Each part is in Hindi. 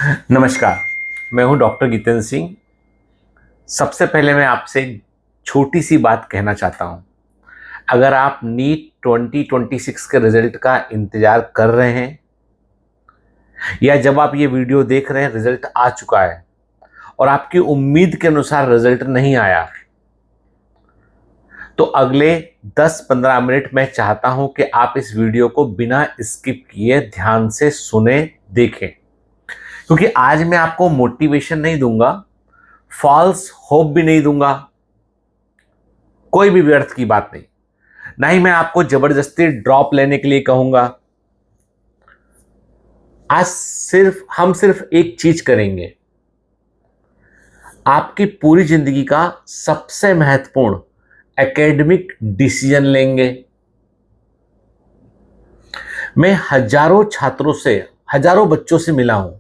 नमस्कार। मैं हूं डॉक्टर जितेंद्र सिंह। सबसे पहले मैं आपसे एक छोटी सी बात कहना चाहता हूं। अगर आप नीट 2026 के रिजल्ट का इंतजार कर रहे हैं या जब आप ये वीडियो देख रहे हैं रिजल्ट आ चुका है और आपकी उम्मीद के अनुसार रिजल्ट नहीं आया, तो अगले 10-15 मिनट मैं चाहता हूं कि आप इस वीडियो को बिना स्किप किए ध्यान से सुने, देखें। क्योंकि आज मैं आपको मोटिवेशन नहीं दूंगा, फॉल्स होप भी नहीं दूंगा, कोई भी व्यर्थ की बात नहीं। ना ही मैं आपको जबरदस्ती ड्रॉप लेने के लिए कहूंगा। आज हम सिर्फ एक चीज करेंगे। आपकी पूरी जिंदगी का सबसे महत्वपूर्ण एकेडमिक डिसीजन लेंगे। मैं हजारों छात्रों से, हजारों बच्चों से मिला हूं।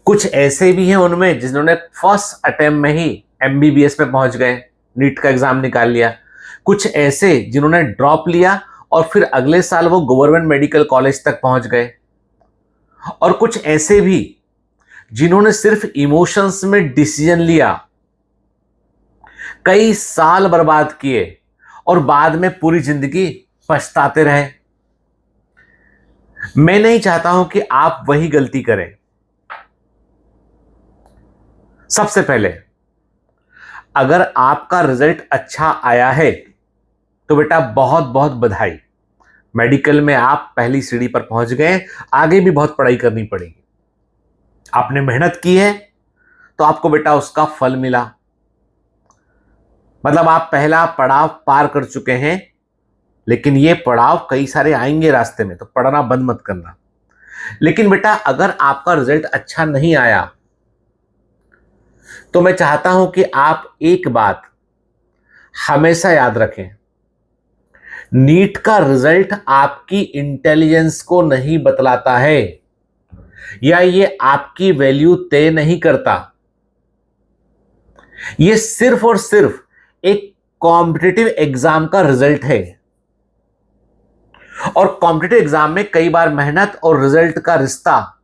कुछ ऐसे भी हैं उनमें जिन्होंने फर्स्ट अटेम्प्ट में ही एमबीबीएस में पहुंच गए, नीट का एग्जाम निकाल लिया। कुछ ऐसे जिन्होंने ड्रॉप लिया और फिर अगले साल वो गवर्नमेंट मेडिकल कॉलेज तक पहुंच गए। और कुछ ऐसे भी जिन्होंने सिर्फ इमोशंस में डिसीजन लिया, कई साल बर्बाद किए और बाद में पूरी जिंदगी पछताते रहे। मैं नहीं चाहता हूं कि आप वही गलती करें। सबसे पहले, अगर आपका रिजल्ट अच्छा आया है तो बेटा बहुत बहुत बधाई। मेडिकल में आप पहली सीढ़ी पर पहुंच गए। आगे भी बहुत पढ़ाई करनी पड़ेगी। आपने मेहनत की है तो आपको बेटा उसका फल मिला। मतलब आप पहला पड़ाव पार कर चुके हैं, लेकिन ये पड़ाव कई सारे आएंगे रास्ते में, तो पढ़ना बंद मत करना। लेकिन बेटा अगर आपका रिजल्ट अच्छा नहीं आया तो मैं चाहता हूं कि आप एक बात हमेशा याद रखें। नीट का रिजल्ट आपकी इंटेलिजेंस को नहीं बतलाता है या ये आपकी वैल्यू तय नहीं करता। ये सिर्फ और सिर्फ एक कॉम्पिटिटिव एग्जाम का रिजल्ट है। और कॉम्पिटिटिव एग्जाम में कई बार मेहनत और रिजल्ट का रिश्ता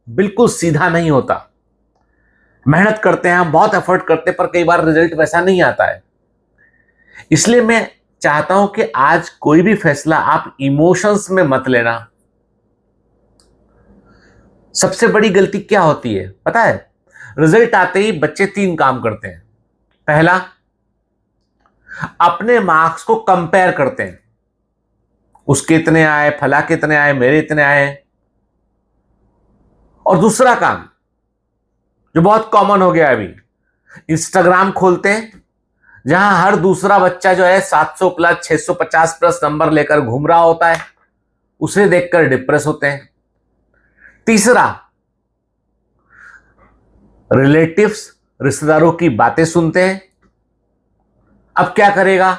बिल्कुल सीधा नहीं होता। मेहनत करते हैं हम, बहुत एफर्ट करते हैं, पर कई बार रिजल्ट वैसा नहीं आता है। इसलिए मैं चाहता हूं कि आज कोई भी फैसला आप इमोशंस में मत लेना। सबसे बड़ी गलती क्या होती है पता है? रिजल्ट आते ही बच्चे 3 काम करते हैं। पहला, अपने मार्क्स को कंपेयर करते हैं। उसके इतने आए, फला के इतने आए, मेरे इतने आए। और दूसरा काम जो बहुत कॉमन हो गया अभी, इंस्टाग्राम खोलते हैं, जहां हर दूसरा बच्चा जो है 700 प्लस 650 प्लस नंबर लेकर घूम रहा होता है, उसे देखकर डिप्रेस होते हैं। तीसरा, रिलेटिव्स, रिश्तेदारों की बातें सुनते हैं। अब क्या करेगा,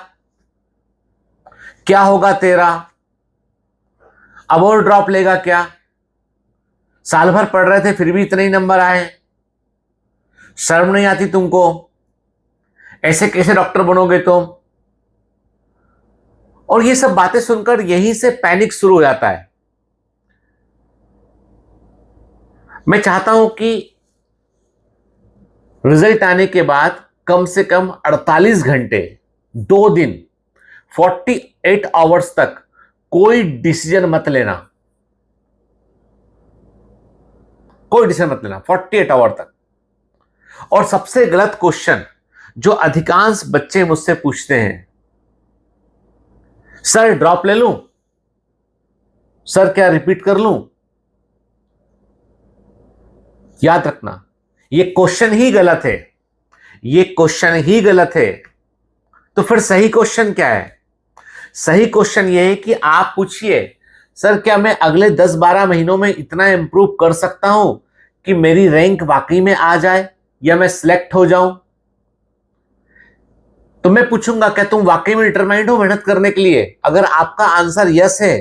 क्या होगा तेरा, अब और ड्रॉप लेगा क्या, साल भर पढ़ रहे थे फिर भी इतने ही नंबर आए, शर्म नहीं आती तुमको, ऐसे कैसे डॉक्टर बनोगे तुम। और ये सब बातें सुनकर यहीं से पैनिक शुरू हो जाता है। मैं चाहता हूं कि रिजल्ट आने के बाद कम से कम 48 घंटे, 2 दिन, 48 आवर्स तक कोई डिसीजन मत लेना। कोई डिसीजन मत लेना 48 आवर तक। और सबसे गलत क्वेश्चन जो अधिकांश बच्चे मुझसे पूछते हैं, सर ड्रॉप ले लूं, सर क्या रिपीट कर लूं? याद रखना, ये क्वेश्चन ही गलत है। ये क्वेश्चन ही गलत है। तो फिर सही क्वेश्चन क्या है? सही क्वेश्चन ये है कि आप पूछिए, सर क्या मैं अगले 10-12 महीनों में इतना इंप्रूव कर सकता हूं कि मेरी रैंक वाकई में आ जाए या मैं सिलेक्ट हो जाऊं? तो मैं पूछूंगा, क्या तुम वाकई में डिटरमाइंड हो मेहनत करने के लिए? अगर आपका आंसर यस है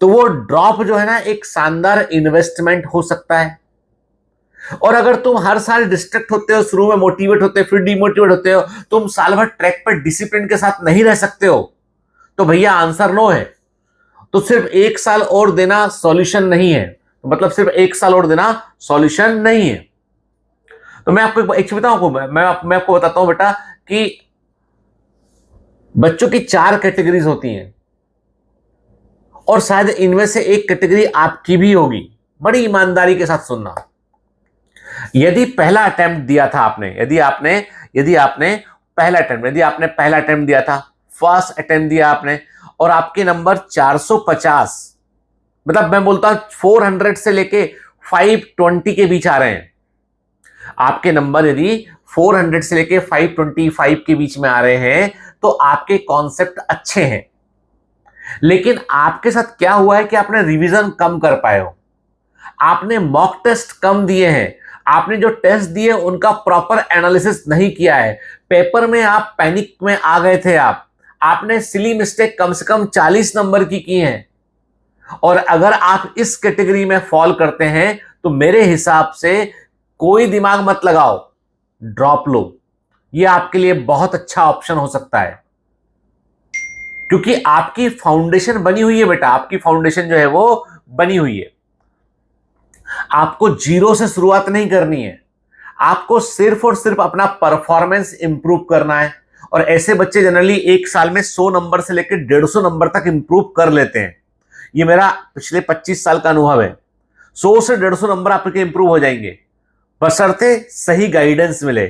तो वो ड्रॉप जो है ना, एक शानदार इन्वेस्टमेंट हो सकता है। और अगर तुम हर साल डिस्ट्रैक्ट होते हो, शुरू में मोटिवेट होते हो, फिर डिमोटिवेट होते हो, तुम साल भर ट्रैक पर डिसिप्लिन के साथ नहीं रह सकते हो, तो भैया आंसर नो है। तो सिर्फ 1 साल और देना सॉल्यूशन नहीं है। तो मतलब सिर्फ 1 साल और देना सॉल्यूशन नहीं है। तो मैं आपको एक चीज बताऊं, मैं आपको बताता हूं बेटा कि बच्चों की 4 कैटेगरीज होती हैं और शायद इनमें से एक कैटेगरी आपकी भी होगी। बड़ी ईमानदारी के साथ सुनना। यदि पहला अटेम्प्ट दिया था आपने, यदि आपने पहला अटेम्प्ट दिया था, फर्स्ट अटेम्प्ट दिया आपने, और आपके नंबर 450, मतलब मैं बोलता हूं 400 से लेके 520 के बीच आ रहे हैं। आपके नंबर यदि 400 से लेके 525 के बीच में आ रहे हैं तो आपके कॉन्सेप्ट अच्छे हैं। लेकिन आपके साथ क्या हुआ है कि आपने रिवीजन कम कर पाए हो, आपने मॉक टेस्ट कम दिए हैं, आपने जो टेस्ट दिए उनका प्रॉपर एनालिसिस नहीं किया है, पेपर में आप पैनिक में आ गए थे, आपने सिली मिस्टेक कम से कम 40 नंबर की हैं। और अगर आप इस कैटेगरी में फॉल करते हैं तो मेरे हिसाब से कोई दिमाग मत लगाओ, ड्रॉप लो। यह आपके लिए बहुत अच्छा ऑप्शन हो सकता है, क्योंकि आपकी फाउंडेशन बनी हुई है बेटा, आपकी फाउंडेशन जो है वो बनी हुई है। आपको जीरो से शुरुआत नहीं करनी है, आपको सिर्फ और सिर्फ अपना परफॉर्मेंस इंप्रूव करना है। और ऐसे बच्चे जनरली 1 साल में 100 नंबर से लेकर 150 नंबर तक इंप्रूव कर लेते हैं। ये मेरा पिछले 25 साल का अनुभव है। 100 से 150 नंबर आपके इंप्रूव हो जाएंगे, बशर्ते सही गाइडेंस मिले,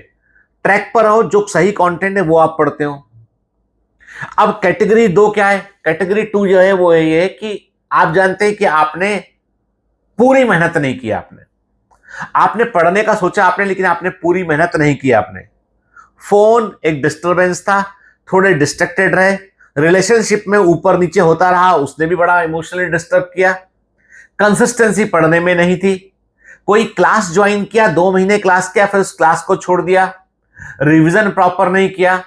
ट्रैक पर हो, जो सही कंटेंट है वो आप पढ़ते हो। अब कैटेगरी 2 क्या है? कैटेगरी 2 जो है वो ये कि आप जानते हैं कि आपने पूरी मेहनत नहीं की, आपने पढ़ने का सोचा आपने, लेकिन आपने पूरी मेहनत नहीं की। आपने फोन एक डिस्टरबेंस था, थोड़े डिस्ट्रैक्टेड रहे, रिलेशनशिप में ऊपर नीचे होता रहा, उसने भी बड़ा इमोशनली डिस्टर्ब किया, कंसिस्टेंसी पढ़ने में नहीं थी, कोई क्लास ज्वाइन किया, 2 महीने क्लास किया, फिर उस क्लास को छोड़ दिया, रिवीजन प्रॉपर नहीं किया,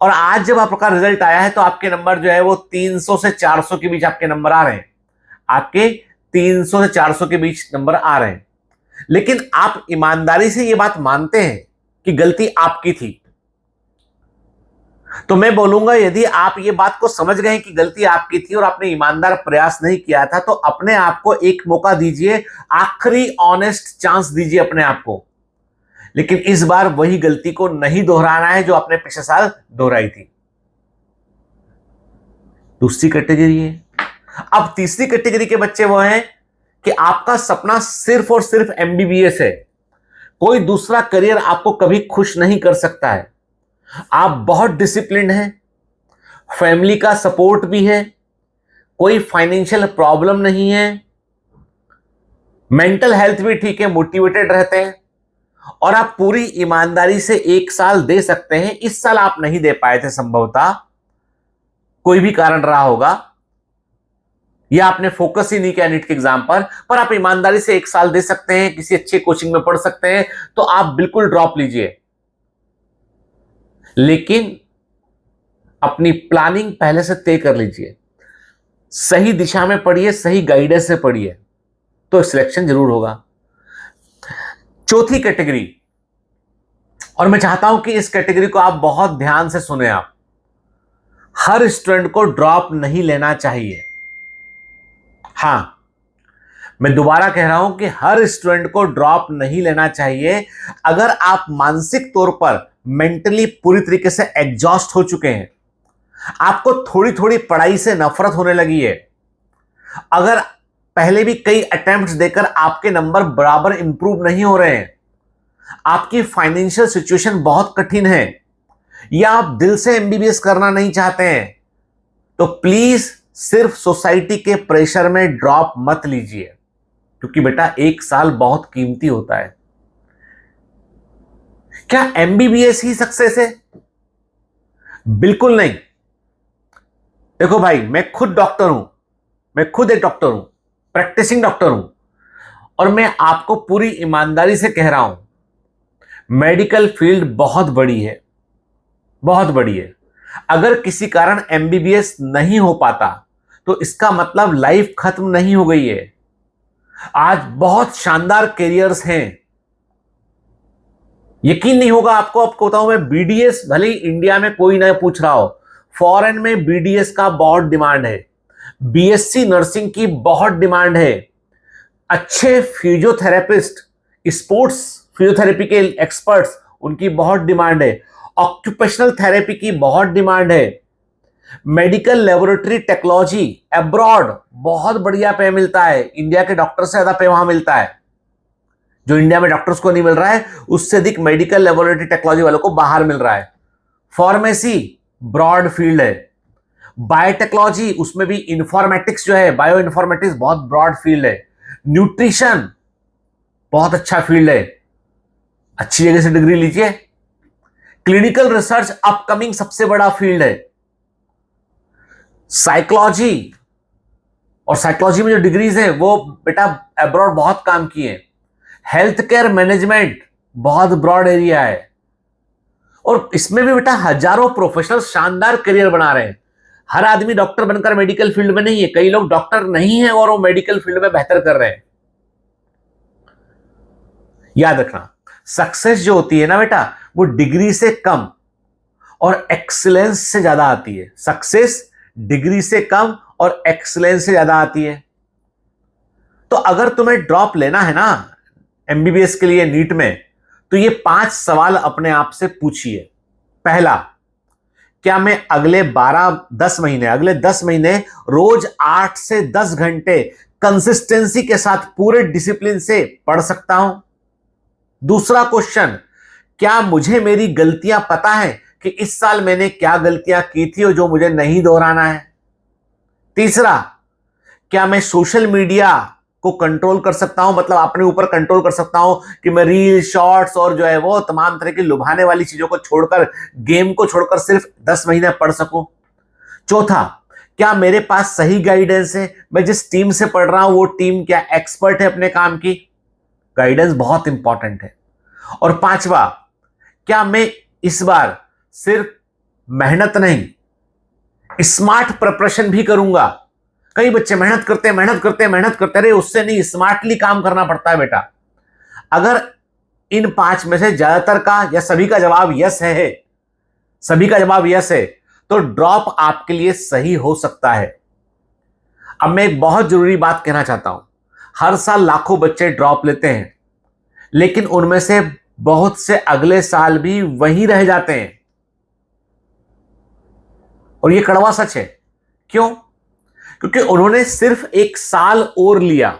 और आज जब आपका रिजल्ट आया है तो आपके नंबर जो है वो 300 से 400 के बीच आपके नंबर आ रहे हैं, आपके 300 से 400 के बीच नंबर आ रहे हैं। लेकिन आप ईमानदारी से ये बात मानते हैं कि गलती आपकी थी, तो मैं बोलूंगा यदि आप ये बात को समझ गए कि गलती आपकी थी और आपने ईमानदार प्रयास नहीं किया था, तो अपने आप को एक मौका दीजिए, आखिरी ऑनेस्ट चांस दीजिए अपने आप को। लेकिन इस बार वही गलती को नहीं दोहराना है जो आपने पिछले साल दोहराई थी। दूसरी कैटेगरी है। अब तीसरी कैटेगरी के बच्चे वो हैं कि आपका सपना सिर्फ और सिर्फ एमबीबीएस है, कोई दूसरा करियर आपको कभी खुश नहीं कर सकता है, आप बहुत डिसिप्लिन्ड हैं, फैमिली का सपोर्ट भी है, कोई फाइनेंशियल प्रॉब्लम नहीं है, मेंटल हेल्थ भी ठीक है, मोटिवेटेड रहते हैं, और आप पूरी ईमानदारी से 1 साल दे सकते हैं। इस साल आप नहीं दे पाए थे, संभवतः कोई भी कारण रहा होगा, या आपने फोकस ही नहीं किया नीट के एग्जाम पर आप ईमानदारी से 1 साल दे सकते हैं, किसी अच्छे कोचिंग में पढ़ सकते हैं, तो आप बिल्कुल ड्रॉप लीजिए। लेकिन अपनी प्लानिंग पहले से तय कर लीजिए, सही दिशा में पढ़िए, सही गाइडेंस से पढ़िए, तो सिलेक्शन जरूर होगा। चौथी कैटेगरी, और मैं चाहता हूं कि इस कैटेगरी को आप बहुत ध्यान से सुने। आप हर स्टूडेंट को ड्रॉप नहीं लेना चाहिए। हां, मैं दोबारा कह रहा हूं कि हर स्टूडेंट को ड्रॉप नहीं लेना चाहिए। अगर आप मानसिक तौर पर मेंटली पूरी तरीके से एग्जॉस्ट हो चुके हैं, आपको थोड़ी थोड़ी पढ़ाई से नफरत होने लगी है, अगर पहले भी कई अटेम्प्ट्स देकर आपके नंबर बराबर इंप्रूव नहीं हो रहे हैं, आपकी फाइनेंशियल सिचुएशन बहुत कठिन है, या आप दिल से एमबीबीएस करना नहीं चाहते हैं, तो प्लीज सिर्फ सोसाइटी के प्रेशर में ड्रॉप मत लीजिए, क्योंकि बेटा 1 साल बहुत कीमती होता है। क्या एमबीबीएस ही सक्सेस है? बिल्कुल नहीं। देखो भाई, मैं खुद डॉक्टर हूं, मैं खुद एक डॉक्टर हूं, प्रैक्टिसिंग डॉक्टर हूं, और मैं आपको पूरी ईमानदारी से कह रहा हूं, मेडिकल फील्ड बहुत बड़ी है, बहुत बड़ी है। अगर किसी कारण एमबीबीएस नहीं हो पाता तो इसका मतलब लाइफ खत्म नहीं हो गई है। आज बहुत शानदार कैरियर्स हैं, यकीन नहीं होगा आपको बताऊं मैं, बीडीएस भले ही इंडिया में कोई ना पूछ रहा हो, फॉरेन में बीडीएस का बहुत डिमांड है, बीएससी नर्सिंग की बहुत डिमांड है, अच्छे फिजियोथेरेपिस्ट, स्पोर्ट्स फिजियोथेरेपी के एक्सपर्ट्स, उनकी बहुत डिमांड है। ऑक्यूपेशनल थेरेपी की बहुत डिमांड है। मेडिकल लेबोरेटरी टेक्नोलॉजी अब्रॉड बहुत बढ़िया पे मिलता है, इंडिया के डॉक्टर से ज्यादा पे वहां मिलता है। जो इंडिया में डॉक्टर्स को नहीं मिल रहा है, उससे अधिक मेडिकल लेबोरेटरी टेक्नोलॉजी वालों को बाहर मिल रहा है। फार्मेसी ब्रॉड फील्ड है। बायोटेक्नोलॉजी, उसमें भी इंफॉर्मेटिक्स जो है, बायो इंफॉर्मेटिक्स बहुत ब्रॉड फील्ड है। न्यूट्रिशन बहुत अच्छा फील्ड है, अच्छी जगह से डिग्री लीजिए। क्लिनिकल रिसर्च अपकमिंग सबसे बड़ा फील्ड है। साइकोलॉजी, और साइकोलॉजी में जो डिग्रीज है वो बेटा अब्रॉड बहुत काम किए। हेल्थ केयर मैनेजमेंट बहुत ब्रॉड एरिया है, और इसमें भी बेटा हजारों प्रोफेशनल शानदार करियर बना रहे हैं। हर आदमी डॉक्टर बनकर मेडिकल फील्ड में नहीं है, कई लोग डॉक्टर नहीं है और वो मेडिकल फील्ड में बेहतर कर रहे हैं। याद रखना, सक्सेस जो होती है ना बेटा, वो डिग्री से कम और एक्सीलेंस से ज्यादा आती है। सक्सेस डिग्री से कम और एक्सीलेंस से ज्यादा आती है। तो अगर तुम्हें ड्रॉप लेना है ना एमबीबीएस के लिए नीट में, तो ये 5 सवाल अपने आप से पूछिए। पहला, क्या मैं अगले 10 महीने रोज 8 से 10 घंटे कंसिस्टेंसी के साथ पूरे डिसिप्लिन से पढ़ सकता हूं? दूसरा क्वेश्चन, क्या मुझे मेरी गलतियां पता है कि इस साल मैंने क्या गलतियां की थी और जो मुझे नहीं दोहराना है? तीसरा, क्या मैं सोशल मीडिया को कंट्रोल कर सकता हूं, मतलब अपने ऊपर कंट्रोल कर सकता हूं कि मैं रील, शॉर्ट्स और जो है वो तमाम तरह की लुभाने वाली चीजों को छोड़कर, गेम को छोड़कर सिर्फ 10 महीने पढ़ सकूं? चौथा, क्या मेरे पास सही गाइडेंस है? मैं जिस टीम से पढ़ रहा हूं वो टीम क्या एक्सपर्ट है अपने काम की? गाइडेंस बहुत इंपॉर्टेंट है। और पांचवा, क्या मैं इस बार सिर्फ मेहनत नहीं, स्मार्ट प्रिपरेशन भी करूंगा? कई बच्चे मेहनत करते, अरे उससे नहीं, स्मार्टली काम करना पड़ता है बेटा। अगर इन 5 में से ज्यादातर का या सभी का जवाब यस है, सभी का जवाब यस है, तो ड्रॉप आपके लिए सही हो सकता है। अब मैं एक बहुत जरूरी बात कहना चाहता हूं। हर साल लाखों बच्चे ड्रॉप लेते हैं, लेकिन उनमें से बहुत से अगले साल भी वहीं रह जाते हैं, और यह कड़वा सच है। क्यों? क्योंकि उन्होंने सिर्फ 1 साल और लिया,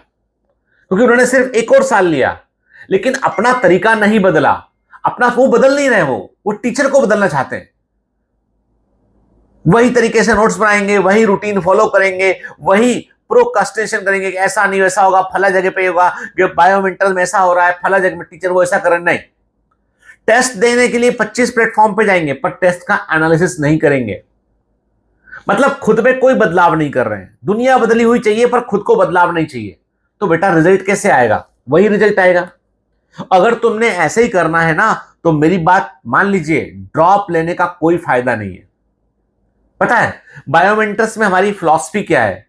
लेकिन अपना तरीका नहीं बदला। अपना वो बदल नहीं रहे, वो टीचर को बदलना चाहते हैं। वही तरीके से नोट्स बनाएंगे, वही रूटीन फॉलो करेंगे, वही प्रोक्रास्टिनेशन करेंगे कि ऐसा नहीं वैसा होगा, फला जगह पे होगा, बायोमेंटल में ऐसा हो रहा है, फला जगह में टीचर वो ऐसा करें। नहीं, टेस्ट देने के लिए 25 प्लेटफॉर्म पे जाएंगे, पर टेस्ट का एनालिसिस नहीं करेंगे। मतलब खुद में कोई बदलाव नहीं कर रहे हैं। दुनिया बदली हुई चाहिए पर खुद को बदलाव नहीं चाहिए। तो बेटा रिजल्ट कैसे आएगा? वही रिजल्ट आएगा। अगर तुमने ऐसे ही करना है ना, तो मेरी बात मान लीजिए, ड्रॉप लेने का कोई फायदा नहीं है। पता है बायोमेंटर्स में हमारी फिलॉसफी क्या है?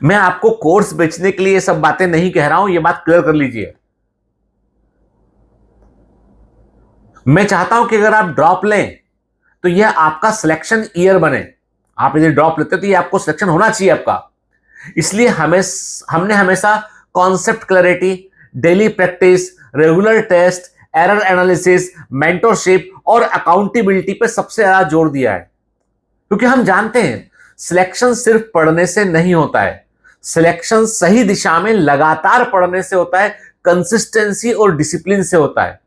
मैं आपको कोर्स बेचने के लिए ये सब बातें नहीं कह रहा हूं, ये बात क्लियर कर लीजिए। मैं चाहता हूं कि अगर आप ड्रॉप लें तो यह आपका सिलेक्शन ईयर बने। आप यदि ड्रॉप लेते तो ये आपको सिलेक्शन होना चाहिए आपका। इसलिए हमने हमेशा concept clarity, daily practice, regular test, error analysis, mentorship और अकाउंटेबिलिटी पे सबसे ज्यादा जोर दिया है। क्योंकि हम जानते हैं सिलेक्शन सिर्फ पढ़ने से नहीं होता है। सिलेक्शन सही दिशा में लगातार पढ़ने से होता है, कंसिस्टेंसी और डिसिप्लिन से होता है।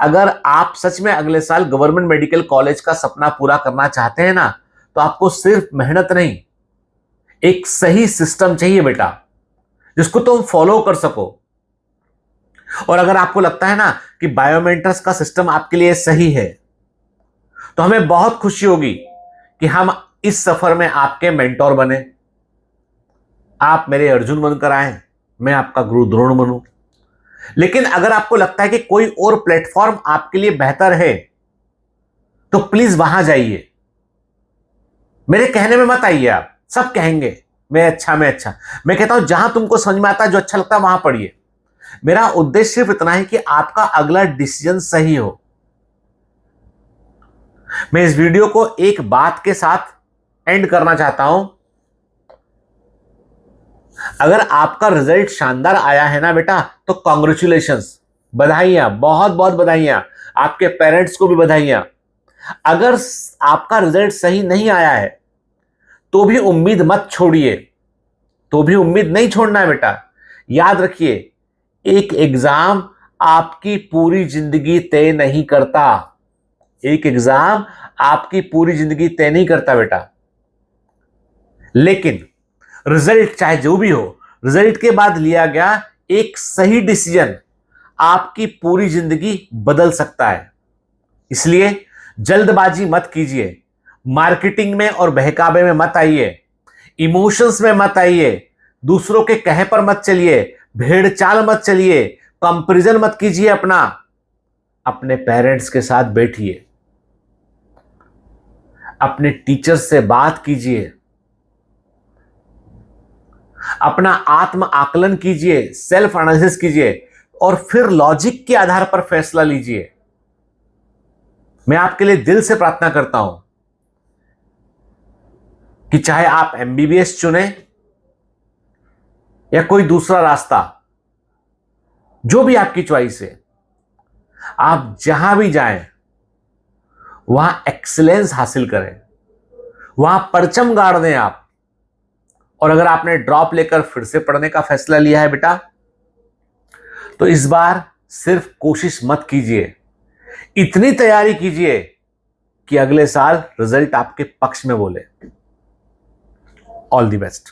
अगर आप सच में अगले साल गवर्नमेंट मेडिकल कॉलेज का सपना पूरा करना चाहते हैं ना, तो आपको सिर्फ मेहनत नहीं, एक सही सिस्टम चाहिए बेटा, जिसको तुम फॉलो कर सको। और अगर आपको लगता है ना कि बायोमेंटर्स का सिस्टम आपके लिए सही है, तो हमें बहुत खुशी होगी कि हम इस सफर में आपके मेंटोर बने। आप मेरे अर्जुन बनकर आए, मैं आपका गुरु द्रोण बनूं। लेकिन अगर आपको लगता है कि कोई और प्लेटफॉर्म आपके लिए बेहतर है, तो प्लीज वहां जाइए। मेरे कहने में मत आइए। आप सब कहेंगे मैं अच्छा। मैं कहता हूं जहां तुमको समझ में आता है, जो अच्छा लगता है वहां पढ़िए। मेरा उद्देश्य सिर्फ इतना है कि आपका अगला डिसीजन सही हो। मैं इस वीडियो को एक बात के साथ एंड करना चाहता हूं। अगर आपका रिजल्ट शानदार आया है ना बेटा, तो कॉन्ग्रेचुलेशंस, बधाइयां, बहुत बहुत बधाइयां, आपके पेरेंट्स को भी बधाइयां। अगर आपका रिजल्ट सही नहीं आया है तो भी उम्मीद मत छोड़िए, तो भी उम्मीद नहीं छोड़ना है बेटा। याद रखिए, एक एग्जाम आपकी पूरी जिंदगी तय नहीं करता, एक एग्जाम आपकी पूरी जिंदगी तय नहीं करता बेटा। लेकिन रिजल्ट चाहे जो भी हो, रिजल्ट के बाद लिया गया एक सही डिसीजन आपकी पूरी जिंदगी बदल सकता है। इसलिए जल्दबाजी मत कीजिए, मार्केटिंग में और बहकावे में मत आइए, इमोशंस में मत आइए, दूसरों के कहे पर मत चलिए, भेड़ चाल मत चलिए, कंपैरिजन मत कीजिए अपना। अपने पेरेंट्स के साथ बैठिए, अपने टीचर से बात कीजिए, अपना आत्म आकलन कीजिए, सेल्फ एनालिसिस कीजिए और फिर लॉजिक के आधार पर फैसला लीजिए। मैं आपके लिए दिल से प्रार्थना करता हूं कि चाहे आप एमबीबीएस चुने या कोई दूसरा रास्ता, जो भी आपकी चॉइस है, आप जहां भी जाएं वहां एक्सीलेंस हासिल करें, वहां परचम गाड़ दें आप। और अगर आपने ड्रॉप लेकर फिर से पढ़ने का फैसला लिया है बेटा, तो इस बार सिर्फ कोशिश मत कीजिए, इतनी तैयारी कीजिए कि अगले साल रिजल्ट आपके पक्ष में बोले। All the best.